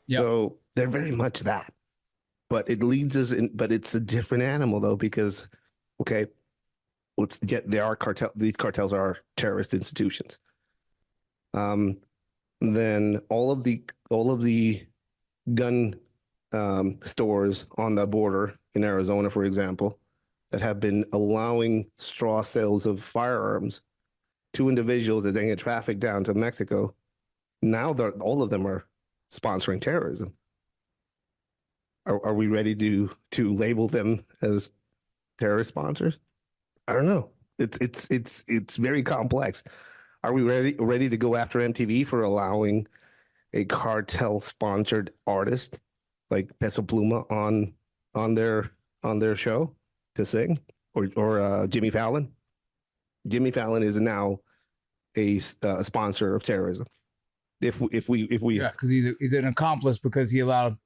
Yep. So they're very much that. But it leads us in, but it's a different animal though, because okay, let's get they are cartel these cartels are terrorist institutions. Um then all of the gun stores on the border in Arizona, for example, that have been allowing straw sales of firearms to individuals that then get trafficked down to Mexico. Now all of them are sponsoring terrorism. Are we ready to label them as terrorist sponsors? I don't know. It's very complex. Are we ready to go after MTV for allowing a cartel sponsored artist like Peso Pluma on their on their show to sing, or Jimmy Fallon? Jimmy Fallon is now a sponsor of terrorism. If we Yeah, because he's an accomplice because he allowed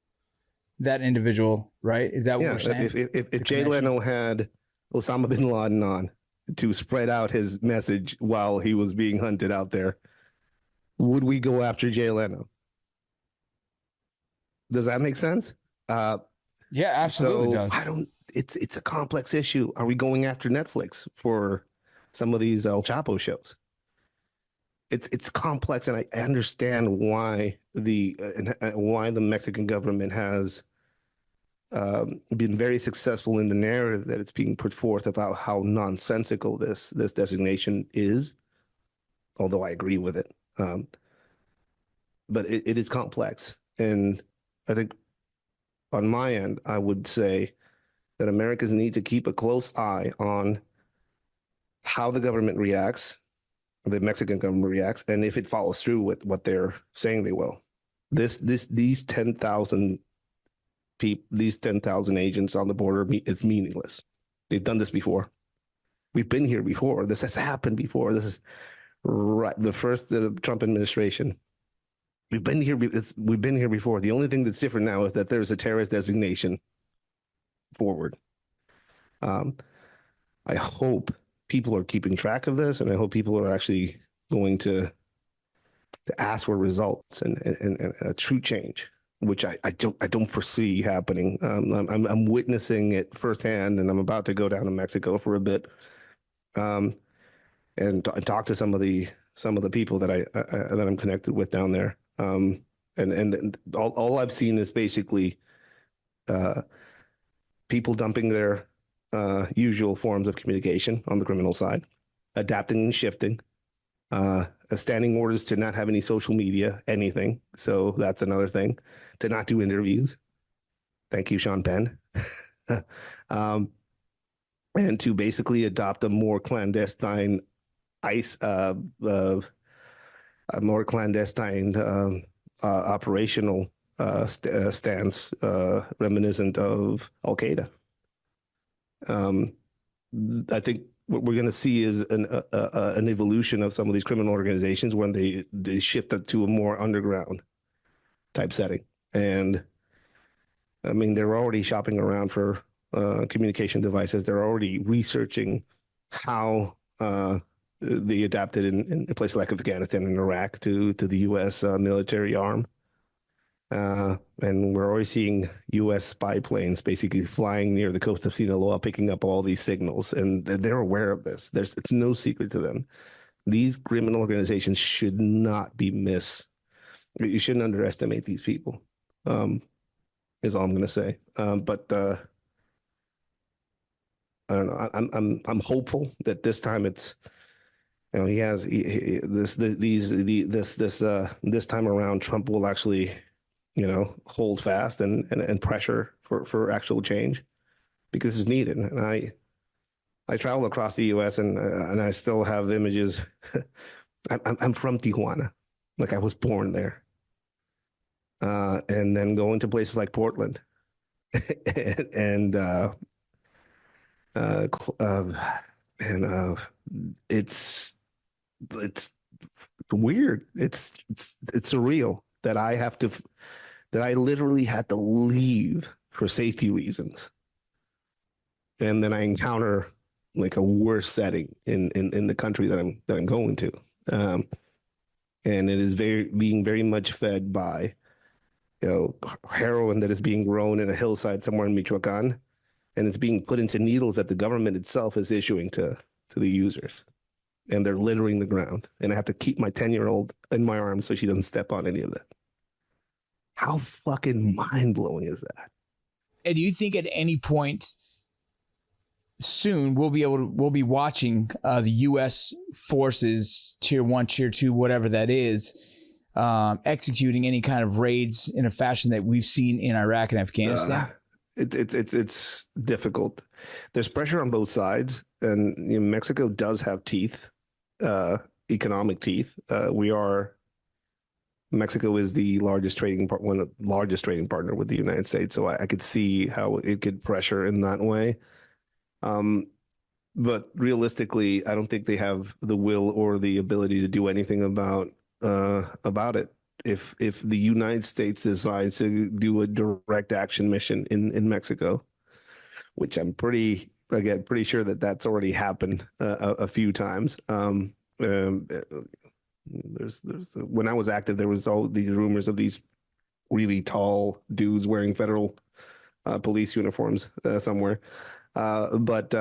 that individual, right? Is that what we're yeah, saying? if The Jay Leno connections. had Osama bin Laden on to spread out his message while he was being hunted out there, would we go after Jay Leno? Does that make sense? Uh, Yeah, absolutely so does. I don't. It's a complex issue. Are we going after Netflix for some of these El Chapo shows? It's complex, and I understand why the Mexican government has been very successful in the narrative that it's being put forth about how nonsensical this designation is. Although I agree with it, but it is complex, and I think on my end, I would say that Americans need to keep a close eye on how the government reacts, the Mexican government reacts, and if it follows through with what they're saying they will. These 10,000 people, these 10,000 agents on the border, it's meaningless. They've done this before. We've been here before. This has happened before. This is right the first Trump administration. We've been here before. The only thing that's different now is that there's a terrorist designation forward. Um, I hope people are keeping track of this, and I hope people are actually going to ask for results and a true change, which I don't foresee happening. I'm witnessing it firsthand, and I'm about to go down to Mexico for a bit, um, and talk to some of the people that I'm connected with down there. And all I've seen is basically uh, people dumping their usual forms of communication on the criminal side, adapting and shifting, standing orders to not have any social media, anything. So that's another thing. To not do interviews. Thank you, Sean Penn. um, and to basically adopt a more clandestine ice, a more clandestine operational stance, reminiscent of Al Qaeda. Um, I think what we're going to see is an evolution of some of these criminal organizations when they shift to a more underground type setting. And I mean, they're already shopping around for communication devices. They're already researching how they adapted in places like Afghanistan and Iraq to the U.S. Military arm. And we're already seeing U.S. spy planes basically flying near the coast of Sinaloa, picking up all these signals, and they're aware of this. It's no secret to them. These criminal organizations should not be You shouldn't underestimate these people. Um, is all I'm going to say. But I don't know. I'm hopeful that this time it's he has this this time around Trump will actually hold fast and pressure for actual change because it's needed. And I travel across the U.S. and I still have images. I'm from Tijuana, like I was born there, and then going to places like Portland and uh, uh, and it's it's weird. It's surreal that I literally had to leave for safety reasons, and then I encounter like a worse setting in the country that I'm going to, um, and it is very being very much fed by heroin that is being grown in a hillside somewhere in Michoacan, and it's being put into needles that the government itself is issuing to the users, and they're littering the ground. And I have to keep my 10-year-old in my arms so she doesn't step on any of that. How fucking mind blowing is that? And do you think at any point soon we'll be watching the U.S. forces, Tier 1, Tier 2, whatever that is, executing any kind of raids in a fashion that we've seen in Iraq and Afghanistan? It's difficult. There's pressure on both sides, and Mexico does have teeth, economic teeth. Mexico is the largest one of the largest trading partner with the United States, so I could see how it could pressure in that way. But realistically, I don't think they have the will or the ability to do anything about it. If the United States decides to do a direct action mission in Mexico, which I'm pretty sure that that's already happened a few times. There's when I was active, there was all these rumors of these really tall dudes wearing federal police uniforms somewhere. But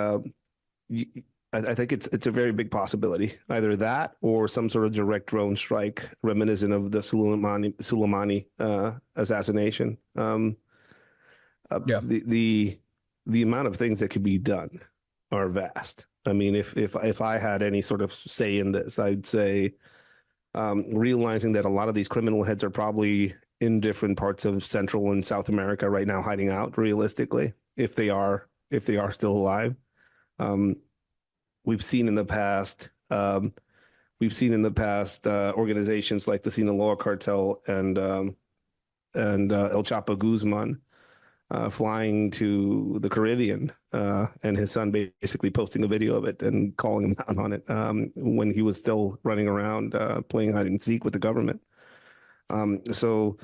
I think it's a very big possibility, either that or some sort of direct drone strike reminiscent of the Soleimani assassination. Yeah. The amount of things that could be done are vast. I mean, if I had any sort of say in this, I'd say realizing that a lot of these criminal heads are probably in different parts of Central and South America right now, hiding out. Realistically, if they are still alive, we've seen in the past organizations like the Sinaloa Cartel and El Chapo Guzman flying to the Caribbean, and his son basically posting a video of it and calling him out on it when he was still running around playing hide and seek with the government. So,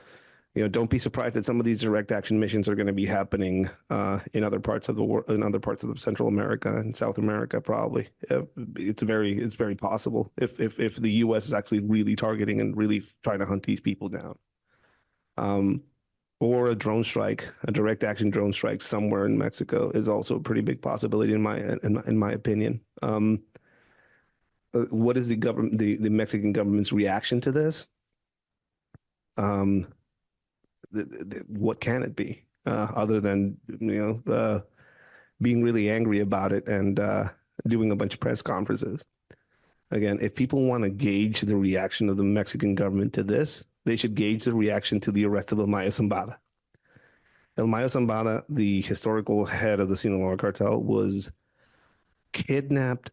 don't be surprised that some of these direct action missions are going to be happening in other parts of the world, in other parts of Central America and South America. Probably, it's very possible if the U.S. is actually really targeting and really trying to hunt these people down. Or a drone strike, a direct action drone strike somewhere in Mexico is also a pretty big possibility in my opinion. What is the Mexican government's reaction to this? What can it be other than being really angry about it and doing a bunch of press conferences? Again, if people want to gauge the reaction of the Mexican government to this, they should gauge the reaction to the arrest of El Mayo Zambada. El Mayo Zambada, the historical head of the Sinaloa Cartel, was kidnapped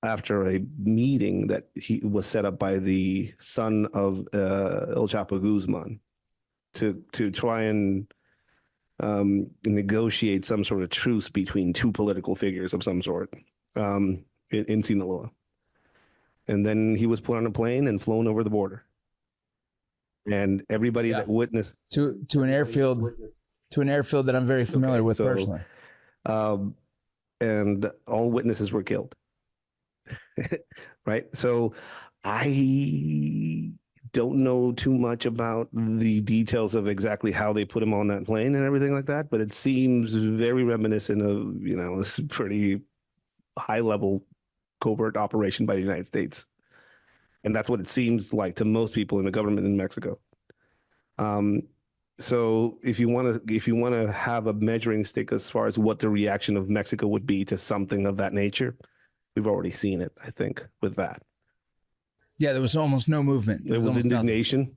after a meeting that he was set up by the son of El Chapo Guzman to try and negotiate some sort of truce between two political figures of some sort in Sinaloa. And then he was put on a plane and flown over the border. And everybody that witnessed to an airfield that I'm very familiar with personally. And all witnesses were killed. Right. So I don't know too much about the details of exactly how they put him on that plane and everything like that, but it seems very reminiscent of, this pretty high level covert operation by the United States. And that's what it seems like to most people in the government in Mexico. So if you want to have a measuring stick as far as what the reaction of Mexico would be to something of that nature, we've already seen it, I think, with that. Yeah, there was almost no movement. There was indignation.